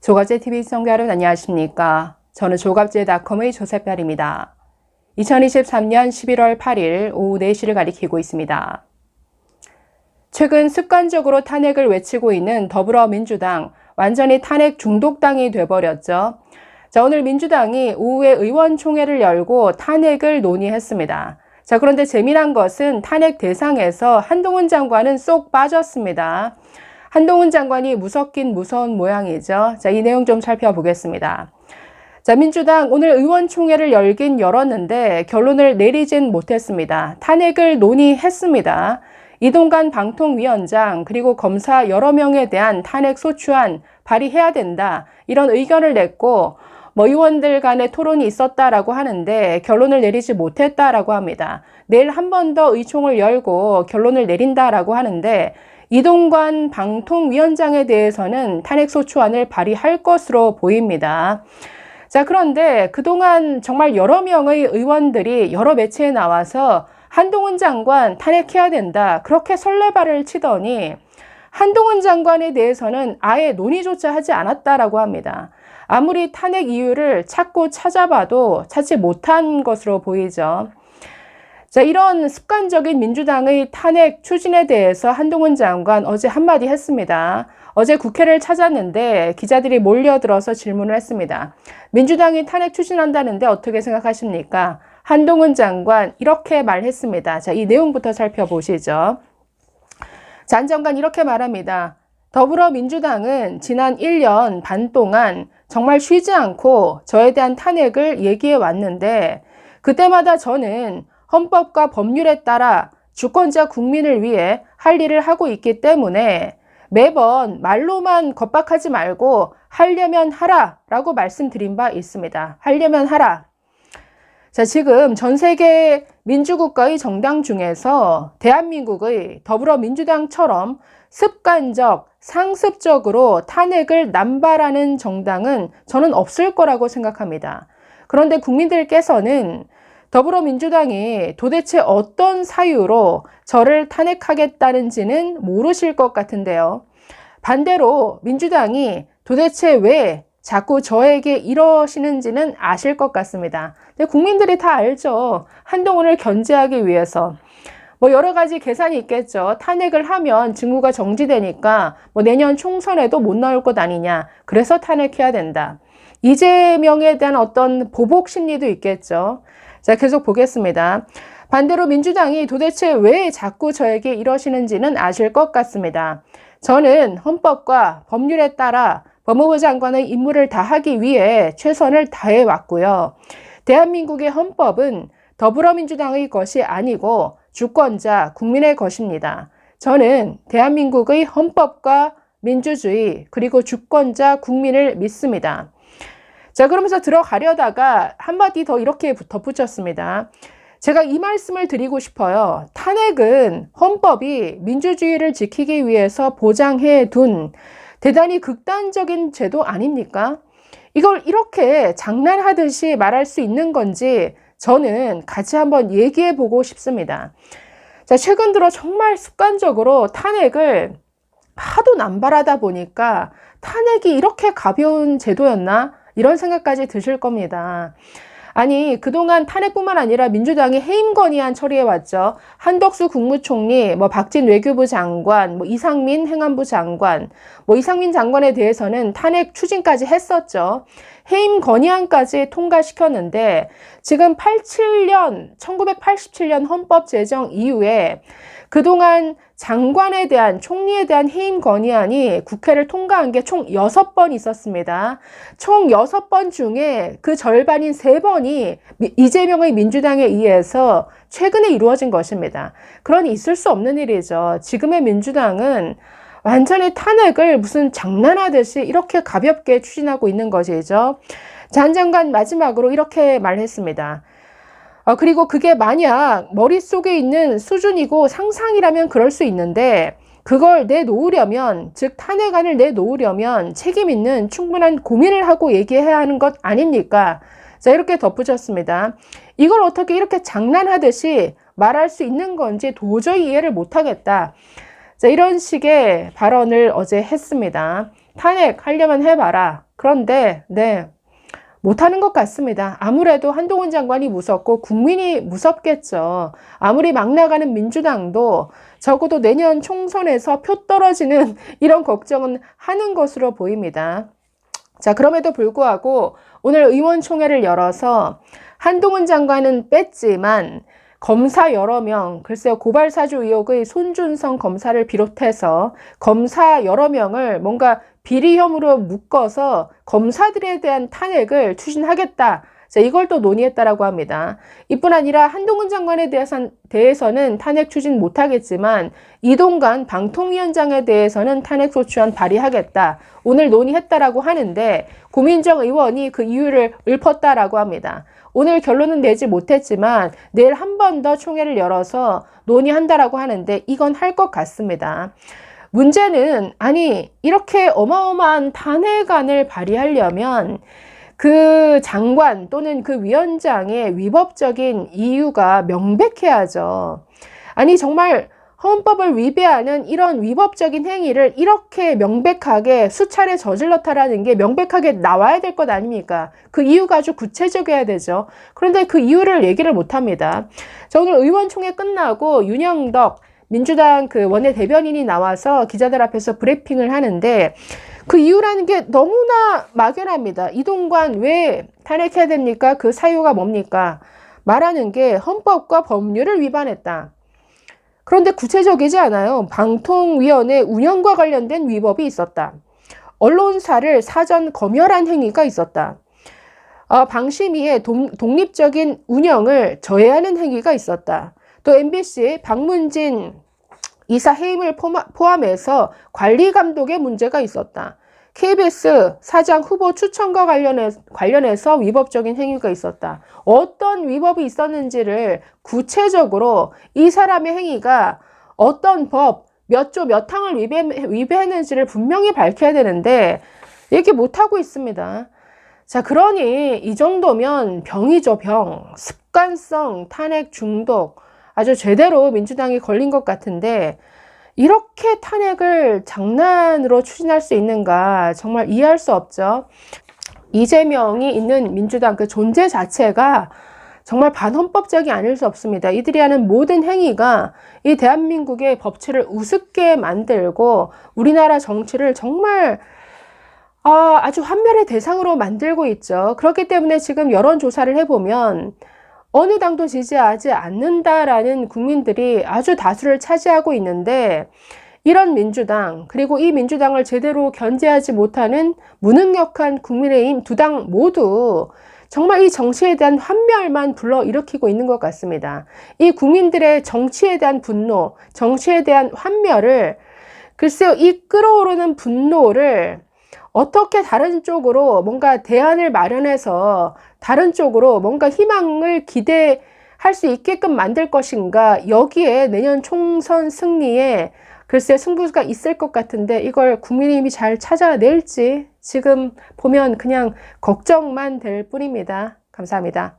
조갑제TV 시청자 여러분 안녕하십니까? 저는 조갑제닷컴의 조셉별입니다. 2023년 11월 8일 오후 4시를 가리키고 있습니다. 최근 습관적으로 탄핵을 외치고 있는 더불어민주당, 완전히 탄핵 중독당이 돼버렸죠. 자, 오늘 민주당이 오후에 의원총회를 열고 탄핵을 논의했습니다. 자, 그런데 재미난 것은 탄핵 대상에서 한동훈 장관은 쏙 빠졌습니다. 한동훈 장관이 무섭긴 무서운 모양이죠. 자, 이 내용 좀 살펴보겠습니다. 자, 민주당 오늘 의원총회를 열긴 열었는데 결론을 내리진 못했습니다. 탄핵을 논의했습니다. 이동관 방통위원장 그리고 검사 여러 명에 대한 탄핵 소추안 발의해야 된다. 이런 의견을 냈고 의원들 간의 토론이 있었다라고 하는데 결론을 내리지 못했다라고 합니다. 내일 한 번 더 의총을 열고 결론을 내린다라고 하는데 이동관 방통위원장에 대해서는 탄핵소추안을 발의할 것으로 보입니다. 자, 그런데 그동안 정말 여러 명의 의원들이 여러 매체에 나와서 한동훈 장관 탄핵해야 된다. 그렇게 설레발을 치더니 한동훈 장관에 대해서는 아예 논의조차 하지 않았다라고 합니다. 아무리 탄핵 이유를 찾고 찾아봐도 찾지 못한 것으로 보이죠. 자, 이런 습관적인 민주당의 탄핵 추진에 대해서 한동훈 장관 어제 한마디 했습니다. 어제 국회를 찾았는데 기자들이 몰려들어서 질문을 했습니다. 민주당이 탄핵 추진한다는데 어떻게 생각하십니까? 한동훈 장관 이렇게 말했습니다. 자, 이 내용부터 살펴보시죠. 자, 한 장관 이렇게 말합니다. 더불어민주당은 지난 1년 반 동안 정말 쉬지 않고 저에 대한 탄핵을 얘기해 왔는데 그때마다 저는 헌법과 법률에 따라 주권자 국민을 위해 할 일을 하고 있기 때문에 매번 말로만 겁박하지 말고 하려면 하라 라고 말씀드린 바 있습니다. 하려면 하라. 자, 지금 전 세계 민주국가의 정당 중에서 대한민국의 더불어민주당처럼 습관적, 상습적으로 탄핵을 남발하는 정당은 저는 없을 거라고 생각합니다. 그런데 국민들께서는 더불어민주당이 도대체 어떤 사유로 저를 탄핵하겠다는지는 모르실 것 같은데요. 반대로 민주당이 도대체 왜 자꾸 저에게 이러시는지는 아실 것 같습니다. 근데 국민들이 다 알죠. 한동훈을 견제하기 위해서. 여러 가지 계산이 있겠죠. 탄핵을 하면 직무가 정지되니까 내년 총선에도 못 나올 것 아니냐. 그래서 탄핵해야 된다. 이재명에 대한 어떤 보복 심리도 있겠죠. 자, 계속 보겠습니다. 반대로 민주당이 도대체 왜 자꾸 저에게 이러시는지는 아실 것 같습니다. 저는 헌법과 법률에 따라 법무부 장관의 임무를 다하기 위해 최선을 다해 왔고요. 대한민국의 헌법은 더불어민주당의 것이 아니고 주권자, 국민의 것입니다. 저는 대한민국의 헌법과 민주주의 그리고 주권자, 국민을 믿습니다. 자, 그러면서 들어가려다가 한마디 더 이렇게 덧붙였습니다. 제가 이 말씀을 드리고 싶어요. 탄핵은 헌법이 민주주의를 지키기 위해서 보장해 둔 대단히 극단적인 제도 아닙니까? 이걸 이렇게 장난하듯이 말할 수 있는 건지 저는 같이 한번 얘기해 보고 싶습니다. 자, 최근 들어 정말 습관적으로 탄핵을 하도 남발하다 보니까 탄핵이 이렇게 가벼운 제도였나? 이런 생각까지 드실 겁니다. 아니, 그동안 탄핵뿐만 아니라 민주당이 해임 건의안 처리해왔죠. 한덕수 국무총리, 박진 외교부 장관, 이상민 행안부 장관, 이상민 장관에 대해서는 탄핵 추진까지 했었죠. 해임 건의안까지 통과시켰는데 지금 1987년 헌법 제정 이후에 그동안 장관에 대한, 총리에 대한 해임 건의안이 국회를 통과한 게 총 6번 있었습니다. 총 6번 중에 그 절반인 3번이 이재명의 민주당에 의해서 최근에 이루어진 것입니다. 그러니 있을 수 없는 일이죠. 지금의 민주당은 완전히 탄핵을 무슨 장난하듯이 이렇게 가볍게 추진하고 있는 것이죠. 장 장관 마지막으로 이렇게 말했습니다. 그리고 그게 만약 머릿속에 있는 수준이고 상상이라면 그럴 수 있는데 그걸 내놓으려면, 즉 탄핵안을 내놓으려면 책임 있는 충분한 고민을 하고 얘기해야 하는 것 아닙니까? 자, 이렇게 덧붙였습니다. 이걸 어떻게 이렇게 장난하듯이 말할 수 있는 건지 도저히 이해를 못하겠다. 자, 이런 식의 발언을 어제 했습니다. 탄핵하려면 해봐라. 그런데 네, 못하는 것 같습니다. 아무래도 한동훈 장관이 무섭고 국민이 무섭겠죠. 아무리 막 나가는 민주당도 적어도 내년 총선에서 표 떨어지는 이런 걱정은 하는 것으로 보입니다. 자, 그럼에도 불구하고 오늘 의원총회를 열어서 한동훈 장관은 뺐지만 검사 여러 명, 글쎄요, 고발사주 의혹의 손준성 검사를 비롯해서 검사 여러 명을 뭔가 비리 혐의로 묶어서 검사들에 대한 탄핵을 추진하겠다. 자, 이걸 또 논의했다라고 합니다. 이뿐 아니라 한동훈 장관에 대해서는 탄핵 추진 못하겠지만 이동관 방통위원장에 대해서는 탄핵소추안 발의하겠다. 오늘 논의했다라고 하는데 고민정 의원이 그 이유를 읊었다라고 합니다. 오늘 결론은 내지 못했지만 내일 한 번 더 총회를 열어서 논의한다라고 하는데 이건 할 것 같습니다. 문제는 아니 이렇게 어마어마한 탄핵안을 발의하려면 그 장관 또는 그 위원장의 위법적인 이유가 명백해야죠. 아니 정말 헌법을 위배하는 이런 위법적인 행위를 이렇게 명백하게 수차례 저질렀다라는 게 명백하게 나와야 될 것 아닙니까? 그 이유가 아주 구체적이어야 되죠. 그런데 그 이유를 얘기를 못합니다. 저 오늘 의원총회 끝나고 윤영덕 민주당 그 원내대변인이 나와서 기자들 앞에서 브리핑을 하는데 그 이유라는 게 너무나 막연합니다. 이동관 왜 탄핵해야 됩니까? 그 사유가 뭡니까? 말하는 게 헌법과 법률을 위반했다. 그런데 구체적이지 않아요. 방통위원회 운영과 관련된 위법이 있었다. 언론사를 사전 검열한 행위가 있었다. 방심위의 독립적인 운영을 저해하는 행위가 있었다. 또 MBC 박문진 이사 해임을 포함해서 관리 감독의 문제가 있었다. KBS 사장 후보 추천과 관련해서 위법적인 행위가 있었다. 어떤 위법이 있었는지를 구체적으로 이 사람의 행위가 어떤 법, 몇 조 몇 항을 위배했는지를 분명히 밝혀야 되는데 얘기 못하고 있습니다. 자, 그러니 이 정도면 병이죠, 병. 습관성 탄핵 중독. 아주 제대로 민주당이 걸린 것 같은데 이렇게 탄핵을 장난으로 추진할 수 있는가 정말 이해할 수 없죠. 이재명이 있는 민주당 그 존재 자체가 정말 반헌법적이 아닐 수 없습니다. 이들이 하는 모든 행위가 이 대한민국의 법치를 우습게 만들고 우리나라 정치를 정말 아주 환멸의 대상으로 만들고 있죠. 그렇기 때문에 지금 여론조사를 해보면 어느 당도 지지하지 않는다라는 국민들이 아주 다수를 차지하고 있는데 이런 민주당 그리고 이 민주당을 제대로 견제하지 못하는 무능력한 국민의힘 두 당 모두 정말 이 정치에 대한 환멸만 불러일으키고 있는 것 같습니다. 이 국민들의 정치에 대한 분노, 정치에 대한 환멸을 글쎄요, 이 끓어오르는 분노를 어떻게 다른 쪽으로 뭔가 대안을 마련해서 다른 쪽으로 뭔가 희망을 기대할 수 있게끔 만들 것인가, 여기에 내년 총선 승리에 글쎄 승부가 있을 것 같은데 이걸 국민의힘이 잘 찾아낼지 지금 보면 그냥 걱정만 될 뿐입니다. 감사합니다.